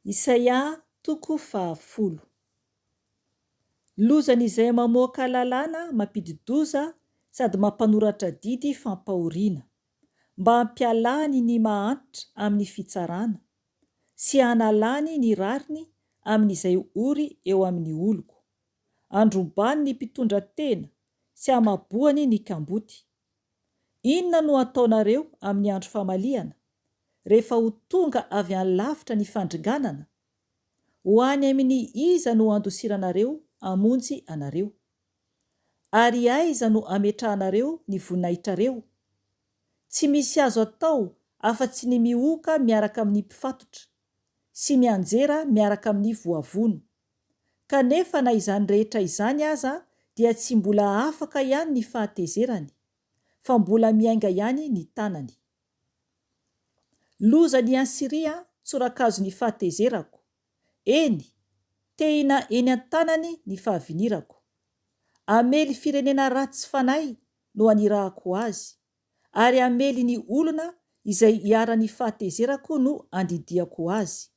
Isaia toko 10. Lozan'izay mamoaka lalàna mampidi-doza sady mampanoratra didy fampahoriana, mba hampialany ny mahantitra amin'ny fitsarana, sy hanalany ny rariny amin'izay ory eo amin'ny oloko. Andrombany ny mpitondra tena sy hamaboany ny kamboty. Inona no ataonareo amin'ny andro famalihana, rehefa ho tonga avy any lavitra ny fandringanana? Ho any amin'ny iza no andosiranareo hamonjy anareo? Ary aiza no ametrahanareo ny voninaitrareo? Tsy misy azo atao afa-tsy ny mioka miaraka amin'ny mpifatotra sy mianjera miaraka amin'ny voavono. Kanefa na izany rehetra izany aza dia tsy mbola afaka ihany ny fahatezerany, fa mbola miainga ihany ny tanany. Lozan'i Asiria tsorakazo ny fahatezerako. Eny, tehina eny an-tanany ny fahavinirako. Amely firenena ratsy fanahy no anirahako azy, ary amely ny olona izay hiara-ny fahatezerako no andidiako azy,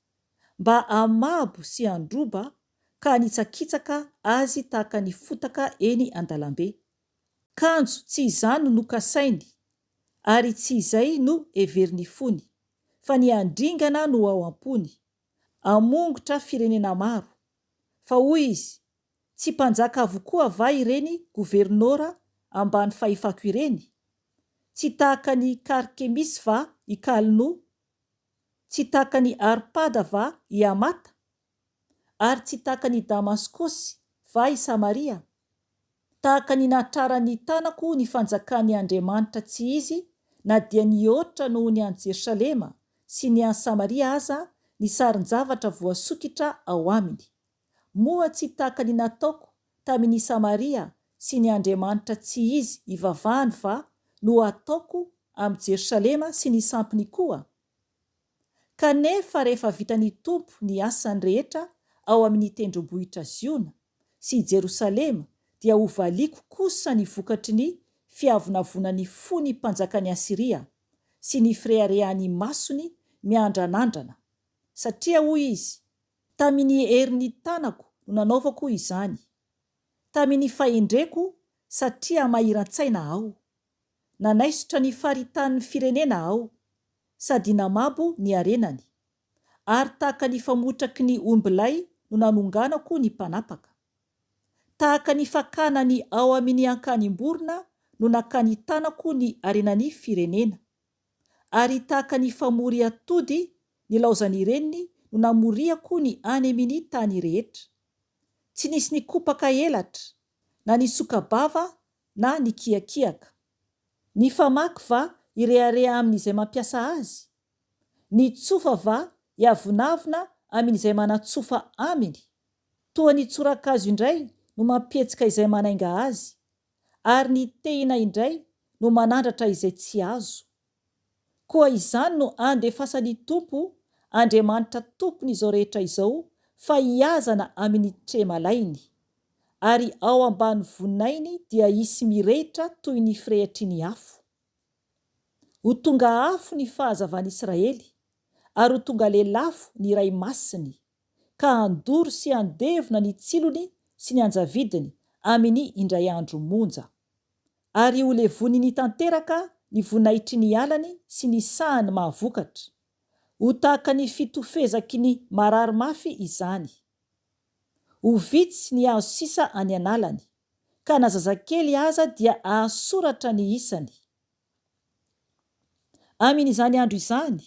mba hamabo sy handroba ka hanitsakitsaka azy tahaka ny fotaka eny an-dalambe. Kanjo tsy izany no nokasainy, ary tsy izay no heveriny fony, fa ny andringana no ao am-pony, hamongotra firenena maro. Fa hoy izy, tsy mpanjaka avokoa va ireny gobernora ambany fahefako ireny? Tsy tahaka ny Karkemisy va i Kalno? Tsy tahaka ny Arpada va i Amata? Ary tsy tahaka ny Damaskosy va i Samaria? Tahaka ny natrarany tanako ny fanjakan'i Andriamanitra tsy izy, na dia nihoatra noho ny any Jerosalema sy ny any Samaria aza ny sarin-javatra voasokitra ao aminy. Moa tsy tahaka ny nataoko tamin'ny Samaria sy ny Andriamanitra tsy izy ivavahany va no ataoko amin'ny Jerosalema sy ny sampiny koa? Kanefa rehefa vitany Tompo ny asany rehetra ao amin'ny tendrombohitra Ziona sy Jerosalema, dia ho valiko kosa ny vokatry ny fiavonavonany fony mpanjakan'ny Asiria sy ny fireharehany masony miandranandrana. Satria hoy izy, tamin'ny herin'ny tanako no nanaovako izany, tamin'ny fahendreko satria mahiran-tsaina aho, nanaisotra ny faritan'ny firenena aho, sady namabo ny arenany, ary tahaka ny famotraky ny ombilay no nanonganako ny mpanapaka. Tahaka ny fakana ny ao amin'ny ankanimborona no nakany tanako ny arenan'ny firenena, ary tahaka ny famory atody ny laozany reniny no namoriako ny any amin'ny tany rehetra. Tsy nisy nikopaka elatra, na ny soka-bava na ny kiakiaka. Ny famaky va irehareha amin'izay mampiasa azy? Ny tsofa va hiavonavona amin'izay manatsofa aminy? Toa ny tsorakazo indray no mampihetsika izay manainga azy, ary ny tehina indray no manandratra izay tsy azo. Koa izany no andefasany Tompo, Andriamanitra tompony izao rehetra izao, fa hiazana amin'ny tremalainy, ary ao ambany voninainy dia hisy mirehitra toy ny firehetry ny afo. Ho tonga afo ny fahazavany Israely, ary ho tonga lelafo ny ray masiny, ka handoro sy handevona ny tsilony sy ny anjavidiny amin'ny indray andro monja. Ary ho levony tanteraka ny voninaitry ny alany sy ny sahany mahavokatra. Ho tahaka ny fitofezaky ny marary mafy izany. Ho vitsy ny hazo sisa any analany, ka na zazakely aza dia ahasoratra ny isany. Amin'izany andro izany,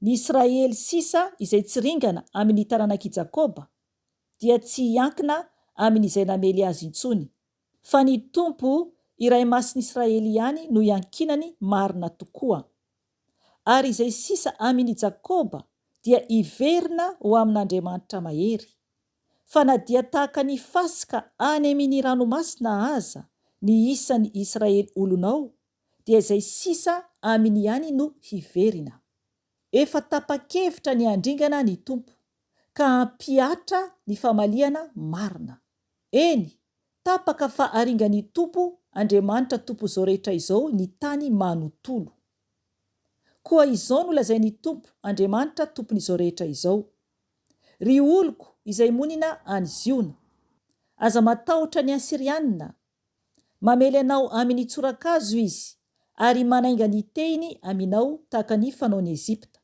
ny Israely sisa izay tsy ringana amin'ny taranak'i Jakoba dia tsy hiankina amin'izay namely azy intsony, fa ny Tompo iray masin'i Israely ihany no iankinany marina tokoa. Ary izay sisa amin'i Jakoba dia iverina ho amin'Andriamanitra mahery. Fa na dia tahaka ny fasika any amin'ny ranomasina aza ny isan'ny Israely olonao, dia izay sisa aminy ihany no hiverina. Efa tapa-kevitra ny andringana ny Tompo, ka hampihatra ny famalihana marina. Eny, tapaka fa haringan'ny Tompo, Andriamanitra Tompo izao rehetra izao, ny tany manontolo. Koa izao no lazain'ny Tompo, Andriamanitra tompon'izao rehetra izao. ry oloko izay monina any Ziona. Aza matahotra ny Asirianina. Mamely anao amin'ny tsorakazo izy ary manainga ny tehiny aminao tahaka ny fanaony Ezipta.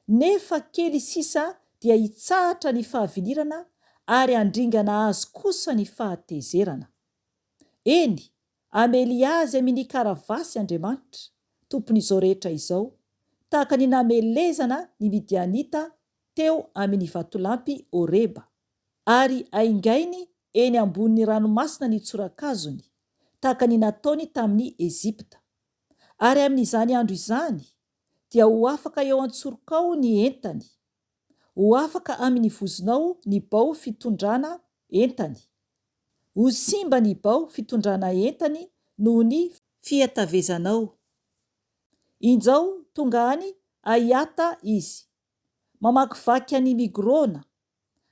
Nefa kely sisa dia hitsahatra ny fahavinirana ary andringana azy kosa ny fahatezerana. Eny, amely azy amin'ny karavasy Andriamanitra, tompon'izao rehetra izao, tahaka ny namelezana ny Midianita teo amin'ny vatolampy Oreba, ary aingainy eny ambonin'ny ranomasina ny tsorakazony, tahaka ny nataony tamin'ny Ezipta. Ary amin'izany andro izany dia ho afaka eo antsorokao ny entany, ho afaka amin'ny vozonao ny bao fitondrana entany, ho simba ny bao fitondrana entany noho ny fiatavezanao. Injao tonga any Aiata izy, mamakivaky any Migrona,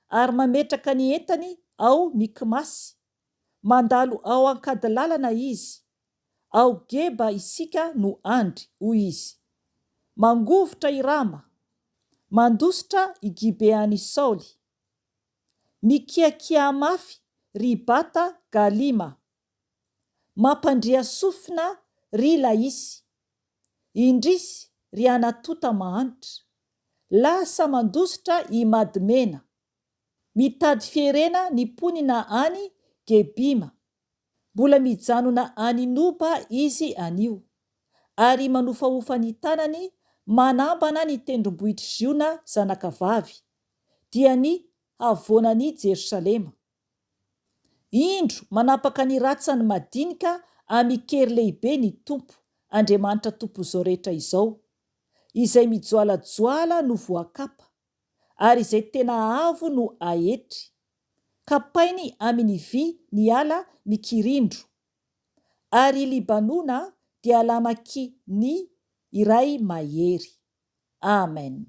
ary mametraka ny entany ao Mikmasy. Mandalo ao ankadilalana izy, ao Geba isika no andry, hoy izy. Mangovotra i Rama, mandositra i Gibeany Saoly. Mikiakia mafy ry bata Galima, mampandria sofina ry Laisy. Indrisy ry Anatota mahantra, lasa mandositra i Madmena. Mitady fierena ny ponina any Gebima, mbola mijanona any Noba izy anio, ary manofahofa ny tanany manambana ny tendrombohitry Ziona zanakavavy, dia ny havoanan'i Jerosalema. Indro manapaka ny ratsany madinika amikery lehibe ny Tompo, Andriamanitra tompon'izao rehetra izao, izay mijoalajoala no voakapa, ary izay tena avo no ahetry. Kapainy amin'ny vy ny ala mikirindro, ary Libanona dia alamaky ny iray mahery. Amen.